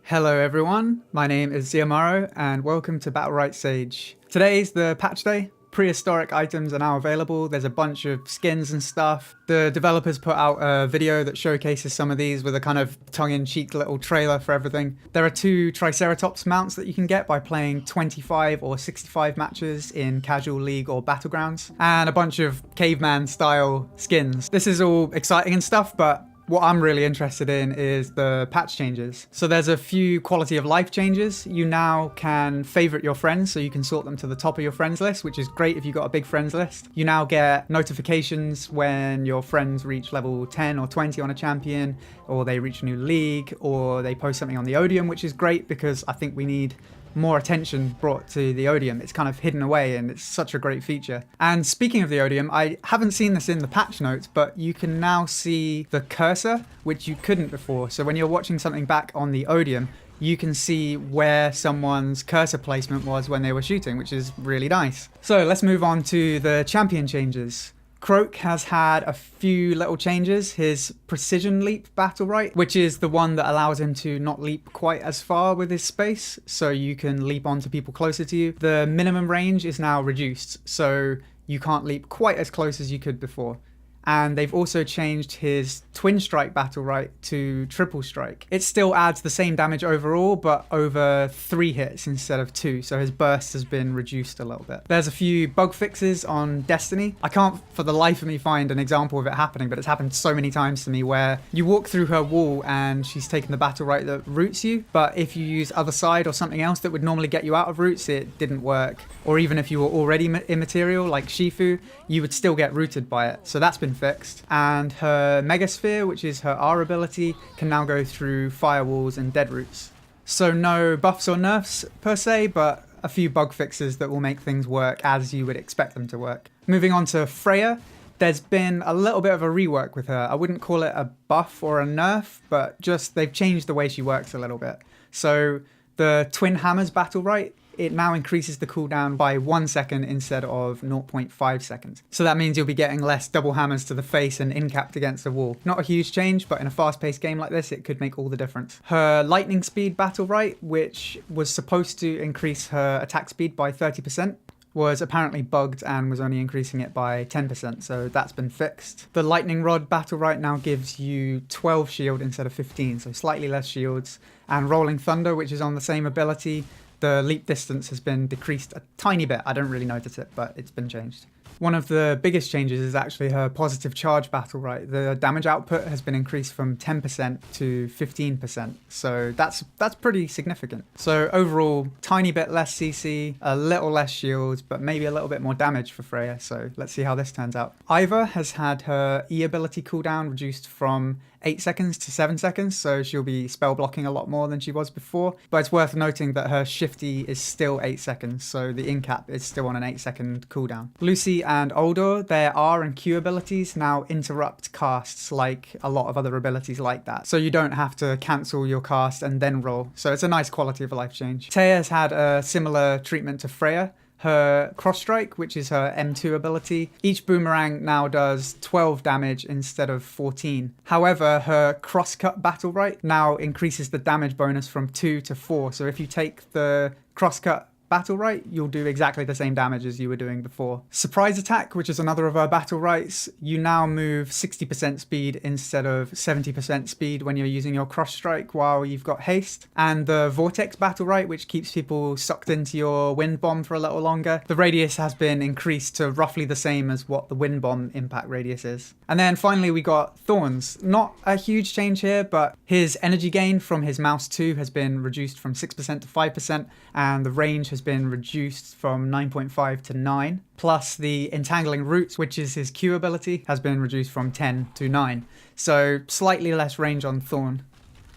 Hello everyone, my name is Ziamaro and welcome to Battlerite Sage. Today's the patch day. Prehistoric items are now available. There's a bunch of skins and stuff. The developers put out a video that showcases some of these with a kind of tongue-in-cheek little trailer for everything. There are 2 Triceratops mounts that you can get by playing 25 or 65 matches in Casual League or Battlegrounds, and a bunch of caveman style skins. This is all exciting and stuff, but what I'm really interested in is the patch changes. So there's a few quality of life changes. You now can favorite your friends, so you can sort them to the top of your friends list, which is great if you've got a big friends list. You now get notifications when your friends reach level 10 or 20 on a champion, or they reach a new league, or they post something on the Odeum, which is great because I think we need more attention brought to the Odeum. It's kind of hidden away and it's such a great feature. And speaking of the Odeum, I haven't seen this in the patch notes, but you can now see the cursor, which you couldn't before. So when you're watching something back on the Odeum, you can see where someone's cursor placement was when they were shooting, which is really nice. So let's move on to the champion changes. Croak has had a few little changes. His precision leap Battlerite, which is the one that allows him to not leap quite as far with his space, so you can leap onto people closer to you. The minimum range is now reduced, so you can't leap quite as close as you could before. And they've also changed his twin strike Battlerite to triple strike. It still adds the same damage overall, but over 3 hits instead of 2, so his burst has been reduced a little bit. There's a few bug fixes on Destiny. I can't for the life of me find an example of it happening, but it's happened so many times to me where you walk through her wall and she's taken the Battlerite that roots you, but if you use other side or something else that would normally get you out of roots, it didn't work. Or even if you were already immaterial, like Shifu, you would still get rooted by it. So that's been fixed. And her Megasphere, which is her R ability, can now go through firewalls and dead roots. So no buffs or nerfs per se, but a few bug fixes that will make things work as you would expect them to work. Moving on to Freya, there's been a little bit of a rework with her. I wouldn't call it a buff or a nerf, but just they've changed the way she works a little bit. So the Twin Hammers Battlerite, it now increases the cooldown by 1 second instead of 0.5 seconds. So that means you'll be getting less double hammers to the face and incapped against the wall. Not a huge change, but in a fast-paced game like this, it could make all the difference. Her lightning speed Battlerite, which was supposed to increase her attack speed by 30%, was apparently bugged and was only increasing it by 10%, so that's been fixed. The lightning rod Battlerite now gives you 12 shield instead of 15, so slightly less shields. And rolling thunder, which is on the same ability, the leap distance has been decreased a tiny bit. I don't really notice it, but it's been changed. One of the biggest changes is actually her positive charge Battlerite. The damage output has been increased from 10% to 15%, so that's pretty significant. So overall, tiny bit less CC, a little less shields, but maybe a little bit more damage for Freya, so let's see how this turns out. Iva has had her E ability cooldown reduced from 8 seconds to 7 seconds, so she'll be spell blocking a lot more than she was before. But it's worth noting that her shifty is still 8 seconds, so the incap is still on an 8-second cooldown. Lucy and Uldor, their R and Q abilities now interrupt casts like a lot of other abilities like that, so you don't have to cancel your cast and then roll, so it's a nice quality of life change. Taya has had a similar treatment to Freya. Her cross strike, which is her M2 ability, each boomerang now does 12 damage instead of 14. However, her crosscut Battlerite now increases the damage bonus from 2 to 4. So if you take the crosscut Battlerite, you'll do exactly the same damage as you were doing before. Surprise attack, which is another of our Battlerites, you now move 60% speed instead of 70% speed when you're using your cross strike while you've got haste. And the Vortex Battlerite, which keeps people sucked into your wind bomb for a little longer, the radius has been increased to roughly the same as what the wind bomb impact radius is. And then finally we got Thorns. Not a huge change here, but his energy gain from his mouse 2 has been reduced from 6% to 5%, and the range has been reduced from 9.5 to 9. Plus the entangling roots, which is his Q ability, has been reduced from 10 to 9. So slightly less range on Thorn.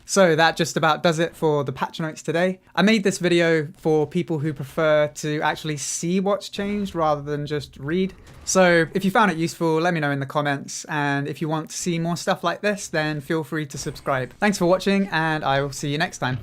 So that just about does it for the patch notes today. I made this video for people who prefer to actually see what's changed rather than just read. So if you found it useful, let me know in the comments. And if you want to see more stuff like this, then feel free to subscribe. Thanks for watching, and I will see you next time.